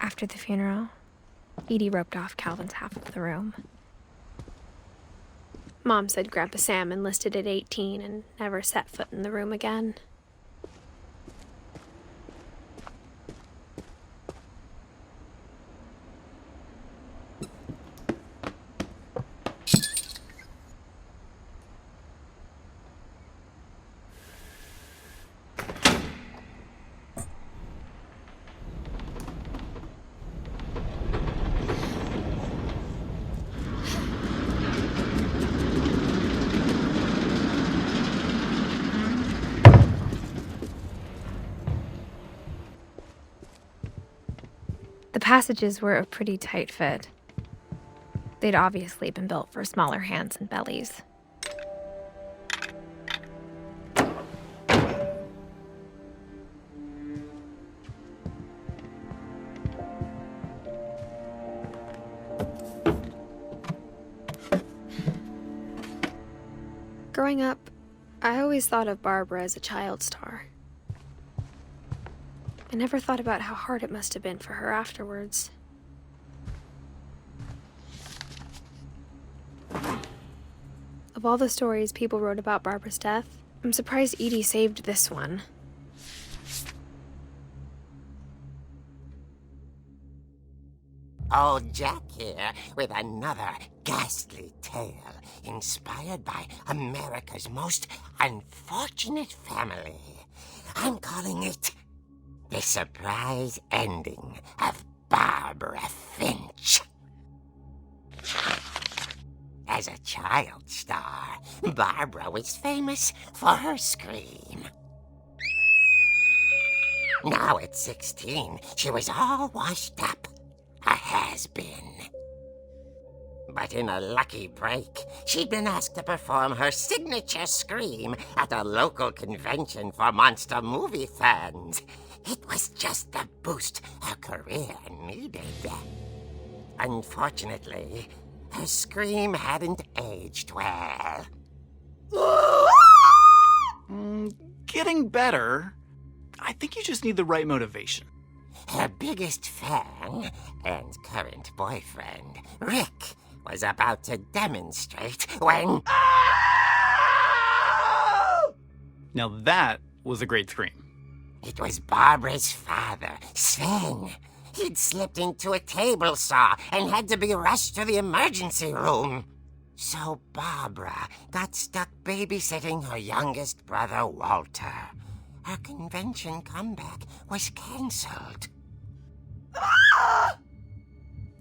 After the funeral, Edie roped off Calvin's half of the room. Mom said Grandpa Sam enlisted at 18 and never set foot in the room again. The passages were a pretty tight fit. They'd obviously been built for smaller hands and bellies. Growing up, I always thought of Barbara as a child star. I never thought about how hard it must have been for her afterwards. Of all the stories people wrote about Barbara's death, I'm surprised Edie saved this one. Old Jack here with another ghastly tale inspired by America's most unfortunate family. I'm calling it The Surprise Ending of Barbara Finch. As a child star, Barbara was famous for her scream. Now at 16, she was all washed up. A has-been. But in a lucky break, she'd been asked to perform her signature scream at a local convention for monster movie fans. It was just the boost her career needed. Unfortunately, her scream hadn't aged well. Getting better. I think you just need the right motivation. Her biggest fan and current boyfriend, Rick, was about to demonstrate when... Now that was a great scream. It was Barbara's father, Sven. He'd slipped into a table saw and had to be rushed to the emergency room. So Barbara got stuck babysitting her youngest brother, Walter. Her convention comeback was cancelled.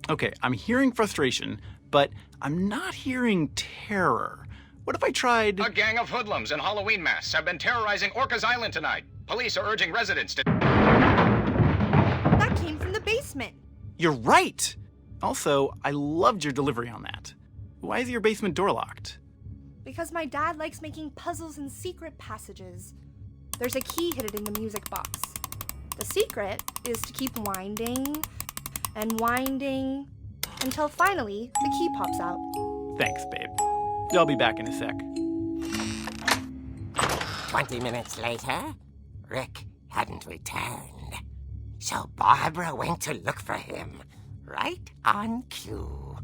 Okay, I'm hearing frustration, but I'm not hearing terror. What if I tried... A gang of hoodlums in Halloween masks have been terrorizing Orcas Island tonight. Police are urging residents to... That came from the basement. You're right! Also, I loved your delivery on that. Why is your basement door locked? Because my dad likes making puzzles and secret passages. There's a key hidden in the music box. The secret is to keep winding and winding until finally the key pops out. Thanks, babe. I'll be back in a sec. 20 minutes later, Rick hadn't returned. So Barbara went to look for him, right on cue.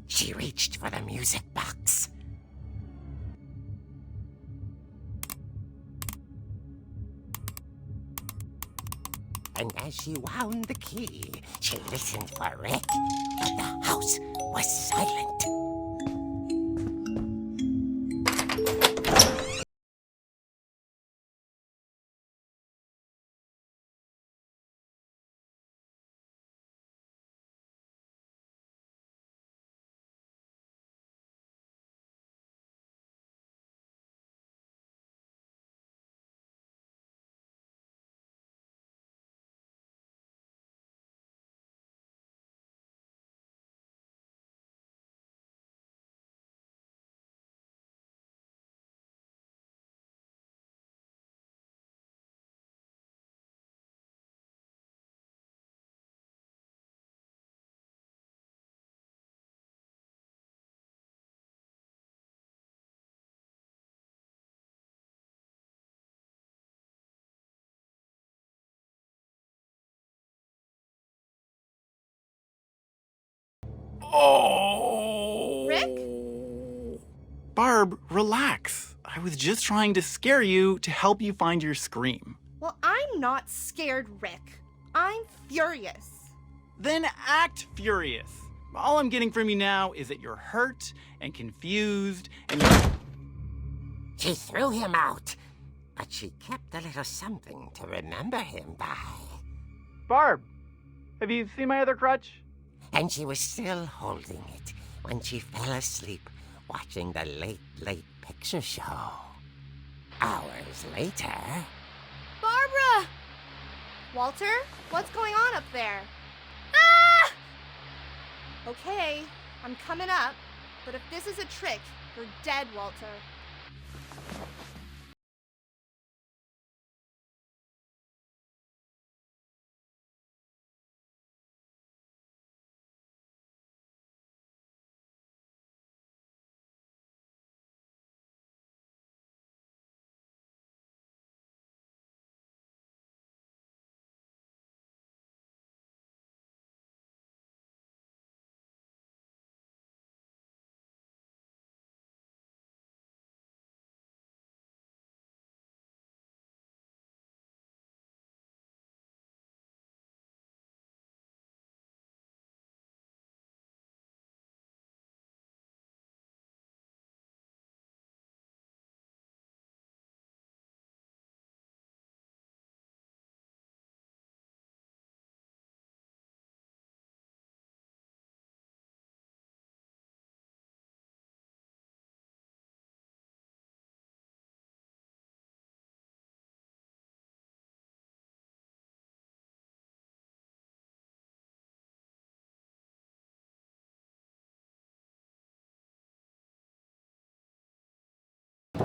She reached for the music box. And as she wound the key, she listened for Rick, but the house was silent. Oh! Rick? Barb, relax. I was just trying to scare you to help you find your scream. Well, I'm not scared, Rick. I'm furious. Then act furious. All I'm getting from you now is that you're hurt and confused and you're... She threw him out, but she kept a little something to remember him by. Barb, have you seen my other crutch? And she was still holding it when she fell asleep watching the late picture show. Hours later... Barbara! Walter, what's going on up there? Ah! Okay, I'm coming up, but if this is a trick, you're dead, Walter.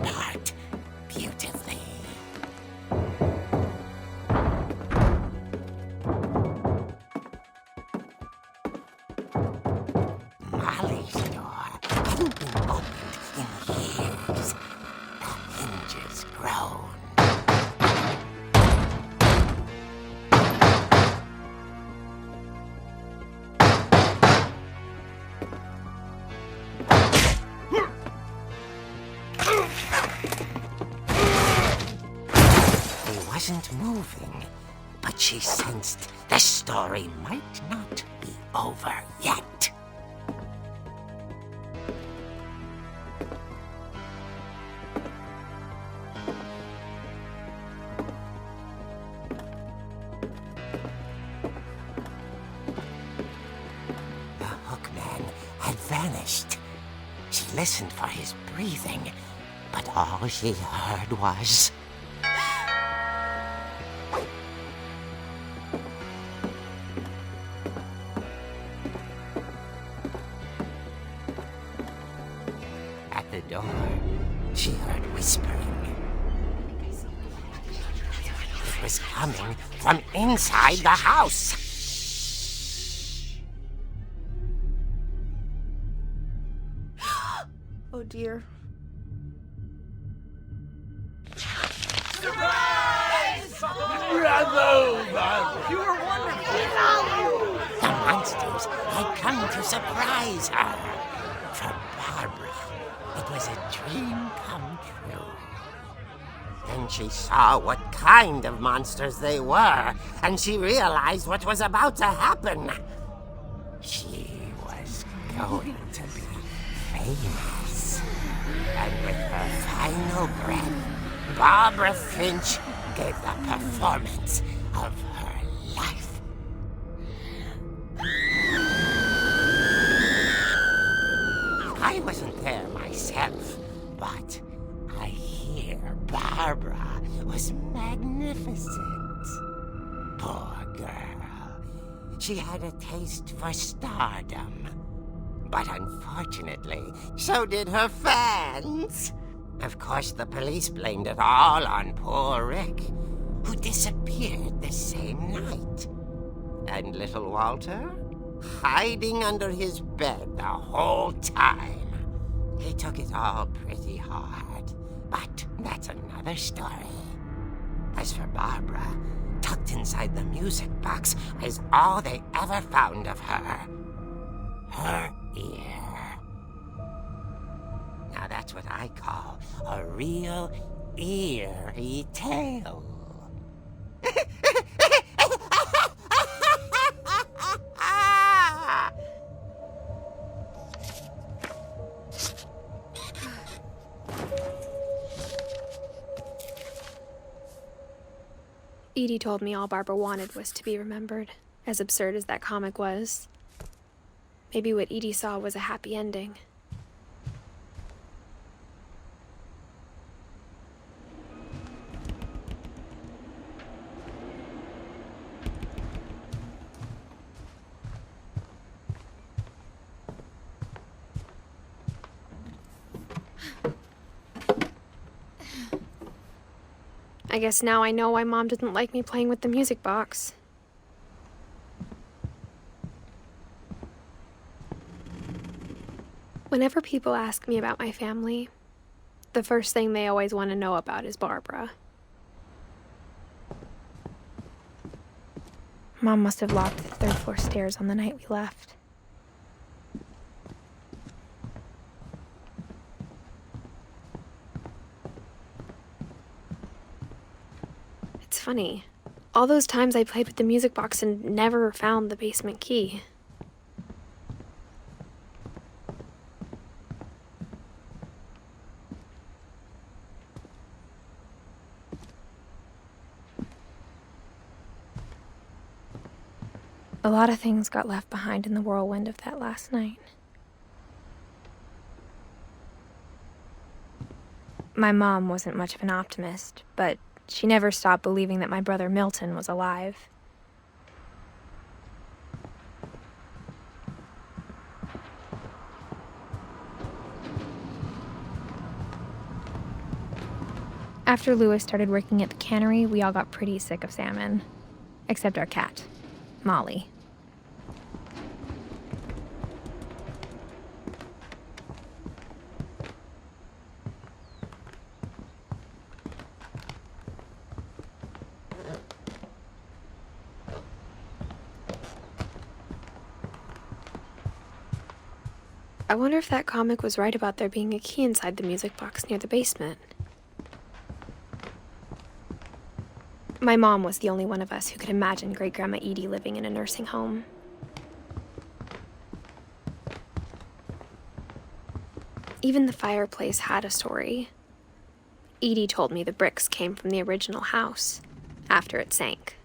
part beautifully. Molly's door hadn't been opened in years. The hinges groaned. He wasn't moving, but she sensed the story might not be over yet. The hookman had vanished. She listened for his breathing, but all she heard was... At the door, she heard whispering. It was coming from inside the house. Oh dear. The monsters had come to surprise her. For Barbara, it was a dream come true. Then she saw what kind of monsters they were, and she realized what was about to happen. She was going to be famous. And with her final breath, Barbara Finch gave the performance of her life. I wasn't there myself, but I hear Barbara was magnificent. Poor girl. She had a taste for stardom. But unfortunately, so did her fans. Of course, the police blamed it all on poor Rick, who disappeared the same night. And little Walter? Hiding under his bed the whole time. He took it all pretty hard, but that's another story. As for Barbara, tucked inside the music box is all they ever found of her. Her ear. Now that's what I call a real eerie tale. Edie told me all Barbara wanted was to be remembered, as absurd as that comic was. Maybe what Edie saw was a happy ending. I guess now I know why Mom didn't like me playing with the music box. Whenever people ask me about my family, the first thing they always want to know about is Barbara. Mom must have locked the third-floor stairs on the night we left. It's funny. All those times I played with the music box and never found the basement key. A lot of things got left behind in the whirlwind of that last night. My mom wasn't much of an optimist, but she never stopped believing that my brother Milton was alive. After Lewis started working at the cannery, we all got pretty sick of salmon. Except our cat, Molly. I wonder if that comic was right about there being a key inside the music box near the basement. My mom was the only one of us who could imagine Great-Grandma Edie living in a nursing home. Even the fireplace had a story. Edie told me the bricks came from the original house, after it sank.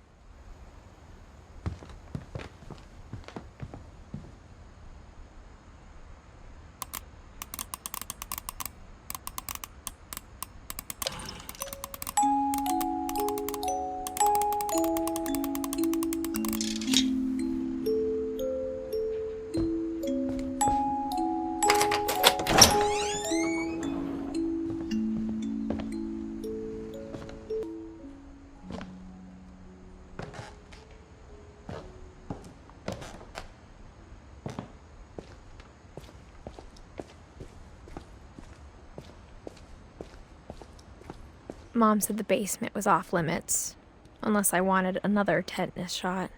Mom said the basement was off limits, unless I wanted another tetanus shot.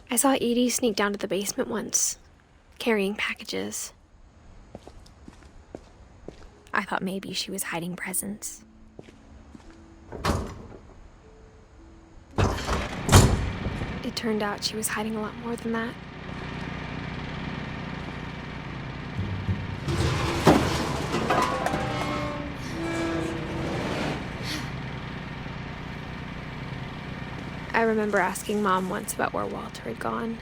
I saw Edie sneak down to the basement once, carrying packages. I thought maybe she was hiding presents. It turned out she was hiding a lot more than that. I remember asking Mom once about where Walter had gone.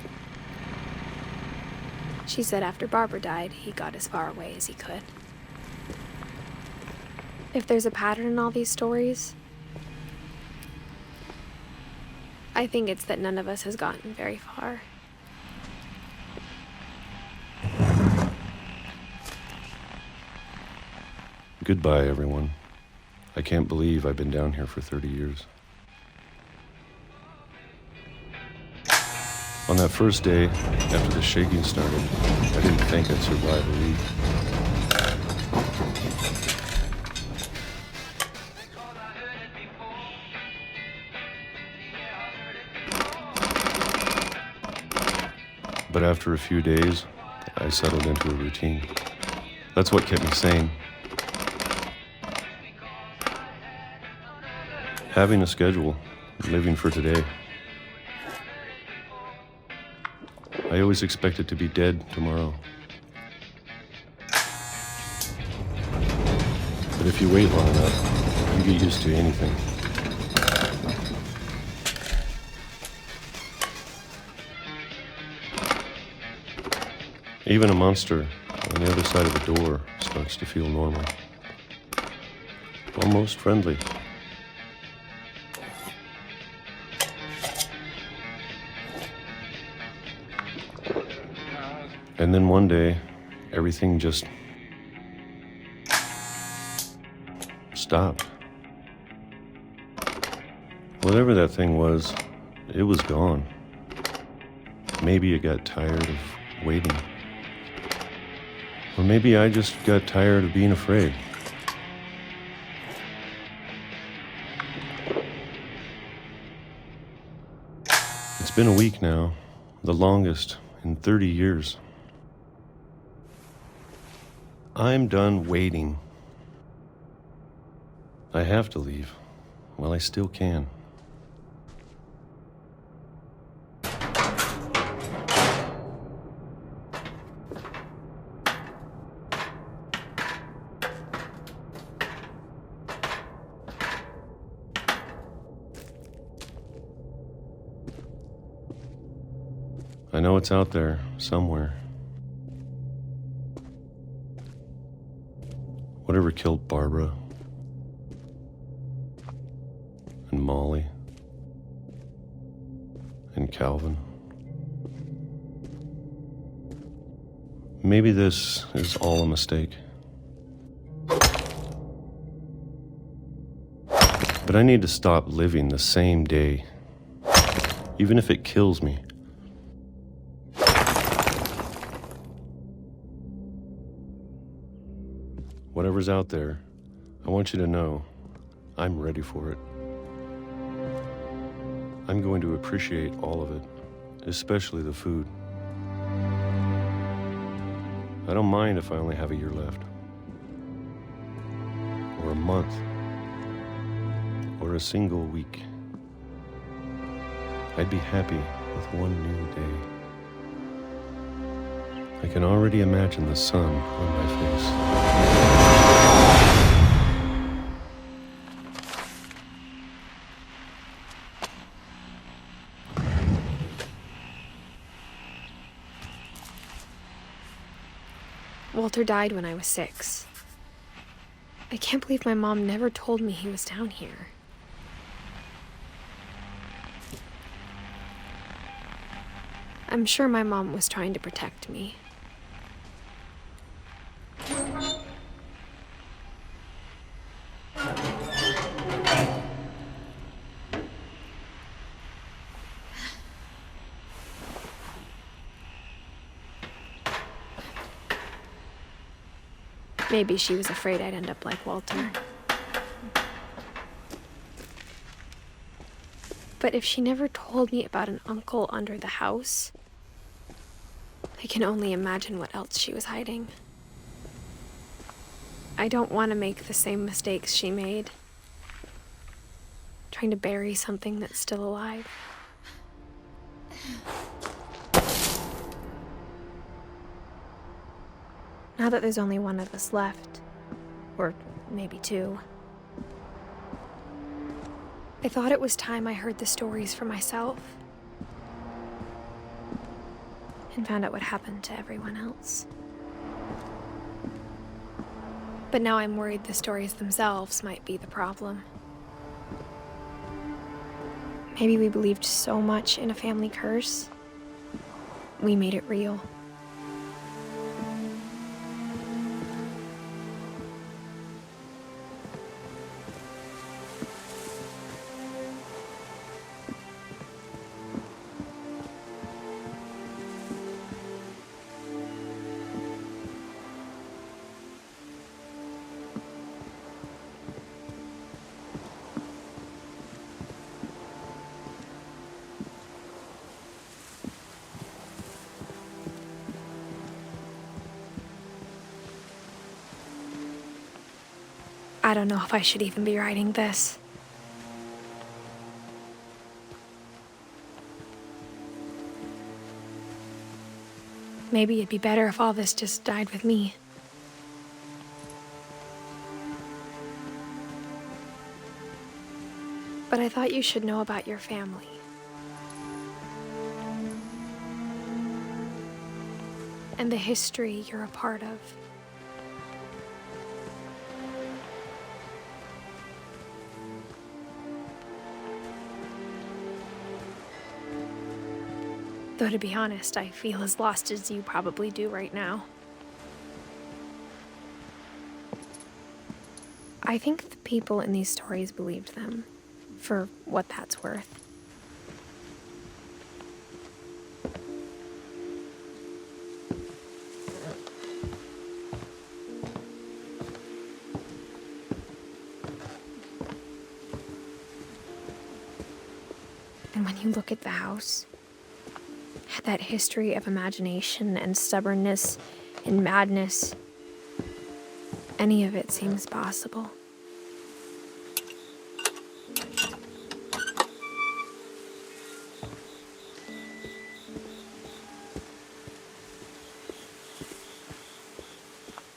She said after Barbara died, he got as far away as he could. If there's a pattern in all these stories, I think it's that none of us has gotten very far. Goodbye, everyone. I can't believe I've been down here for 30 years. On that first day, after the shaking started, I didn't think I'd survive a week. after a few days, I settled into a routine. That's what kept me sane. Having a schedule, living for today. I always expected to be dead tomorrow. But if you wait long enough, you get used to anything. Even a monster on the other side of the door starts to feel normal. Almost friendly. And then one day, everything just stopped. Whatever that thing was, it was gone. Maybe it got tired of waiting. Or maybe I just got tired of being afraid. It's been a week now, the longest in 30 years. I'm done waiting. I have to leave while I still can. I know it's out there somewhere. Whatever killed Barbara and Molly and Calvin. Maybe this is all a mistake. But I need to stop living the same day, even if it kills me. Whatever's out there, I want you to know I'm ready for it. I'm going to appreciate all of it, especially the food. I don't mind if I only have a year left, or a month, or a single week. I'd be happy with one new day. I can already imagine the sun on my face. Walter died when I was 6. I can't believe my mom never told me he was down here. I'm sure my mom was trying to protect me. Maybe she was afraid I'd end up like Walter. But if she never told me about an uncle under the house, I can only imagine what else she was hiding. I don't want to make the same mistakes she made, trying to bury something that's still alive. Now that there's only one of us left, or maybe 2, I thought it was time I heard the stories for myself and found out what happened to everyone else. But now I'm worried the stories themselves might be the problem. Maybe we believed so much in a family curse, we made it real. I don't know if I should even be writing this. Maybe it'd be better if all this just died with me. But I thought you should know about your family. And the history you're a part of. Though to be honest, I feel as lost as you probably do right now. I think the people in these stories believed them, for what that's worth. And when you look at the house, that history of imagination and stubbornness and madness, any of it seems possible.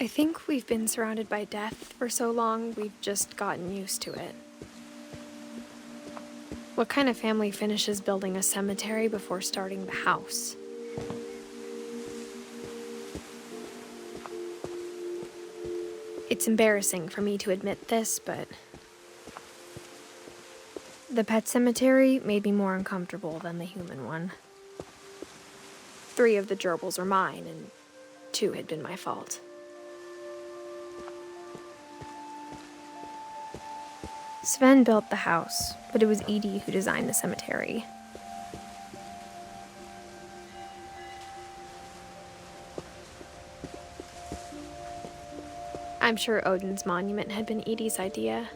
I think we've been surrounded by death for so long, we've just gotten used to it. What kind of family finishes building a cemetery before starting the house? It's embarrassing for me to admit this, but the pet cemetery made me more uncomfortable than the human one. 3 of the gerbils were mine, and 2 had been my fault. Sven built the house, but it was Edie who designed the cemetery. I'm sure Odin's monument had been Edie's idea.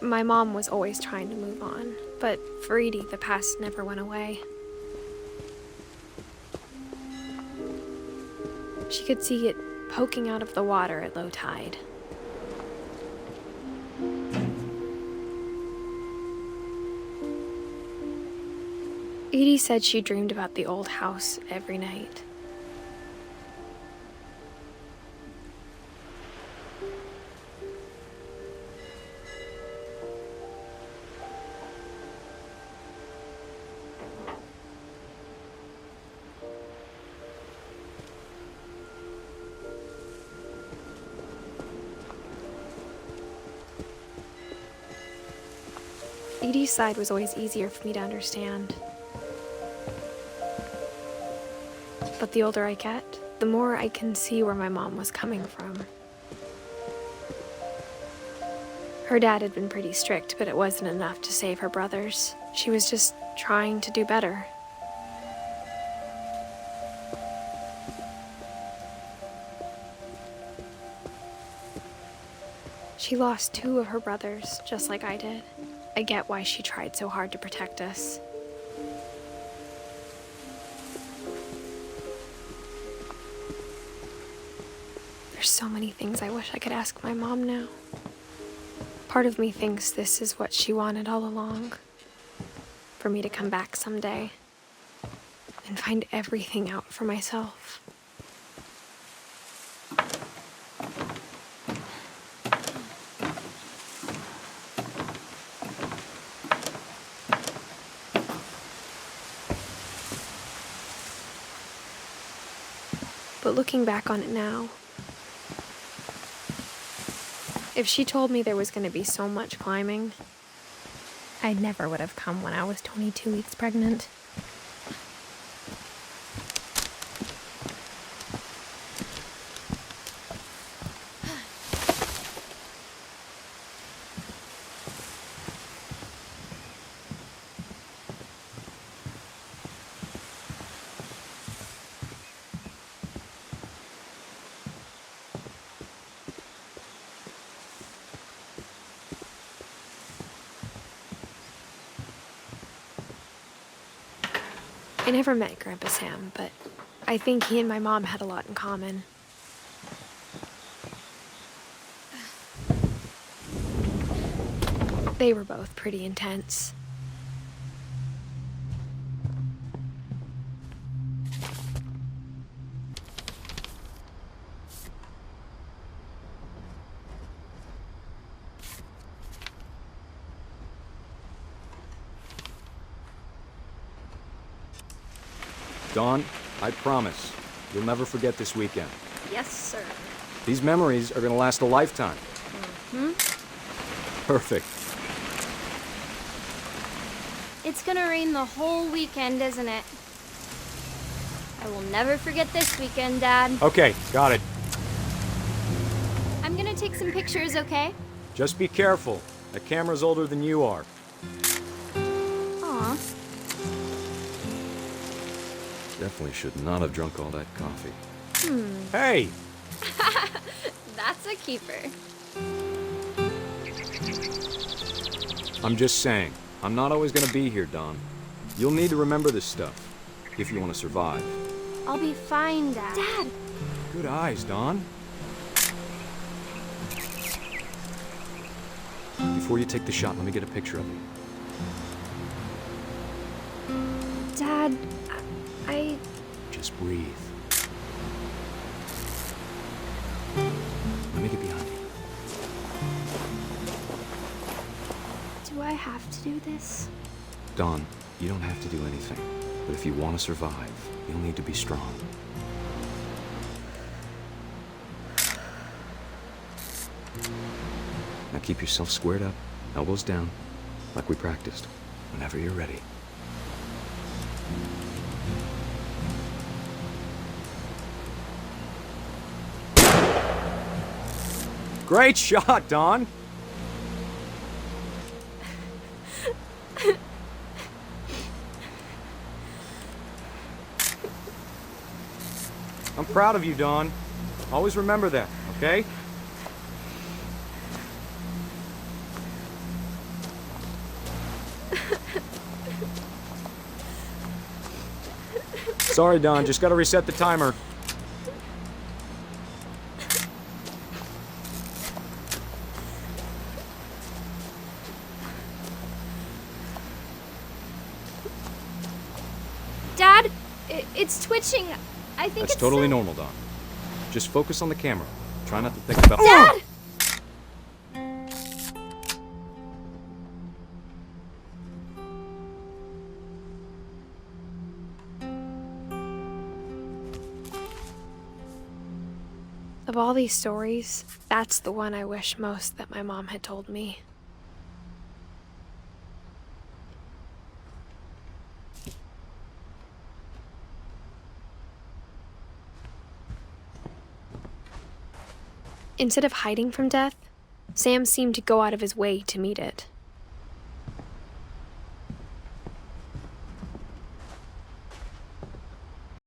My mom was always trying to move on, but for Edie, the past never went away. She could see it poking out of the water at low tide. Edie said she dreamed about the old house every night. Edie's side was always easier for me to understand. But the older I get, the more I can see where my mom was coming from. Her dad had been pretty strict, but it wasn't enough to save her brothers. She was just trying to do better. She lost 2 of her brothers, just like I did. I get why she tried so hard to protect us. There's so many things I wish I could ask my mom now. Part of me thinks this is what she wanted all along. For me to come back someday and find everything out for myself. But looking back on it now, if she told me there was going to be so much climbing, I never would have come when I was 22 weeks pregnant. I never met Grandpa Sam, but I think he and my mom had a lot in common. They were both pretty intense. Dawn, I promise, you'll never forget this weekend. Yes, sir. These memories are gonna last a lifetime. Perfect. It's gonna rain the whole weekend, isn't it? I will never forget this weekend, Dad. Okay, got it. I'm gonna take some pictures, okay? Just be careful. That camera's older than you are. Aw. Definitely should not have drunk all that coffee. Hey! That's a keeper. I'm just saying, I'm not always gonna be here, Dawn. You'll need to remember this stuff, if you want to survive. I'll be fine, Dad. Dad! Good eyes, Dawn. Before you take the shot, let me get a picture of you. Dad, I... Just breathe. Let me get behind you. Do I have to do this? Dawn, you don't have to do anything. But if you want to survive, you'll need to be strong. Now keep yourself squared up, elbows down, like we practiced, whenever you're ready. Great shot, Dawn! I'm proud of you, Dawn. Always remember that, okay? Sorry, Dawn, just gotta reset the timer. Dad, it's twitching. I think That's it's totally normal, Dawn. Just focus on the camera. Try not to think about— Dad! Of all these stories, that's the one I wish most that my mom had told me. Instead of hiding from death, Sam seemed to go out of his way to meet it.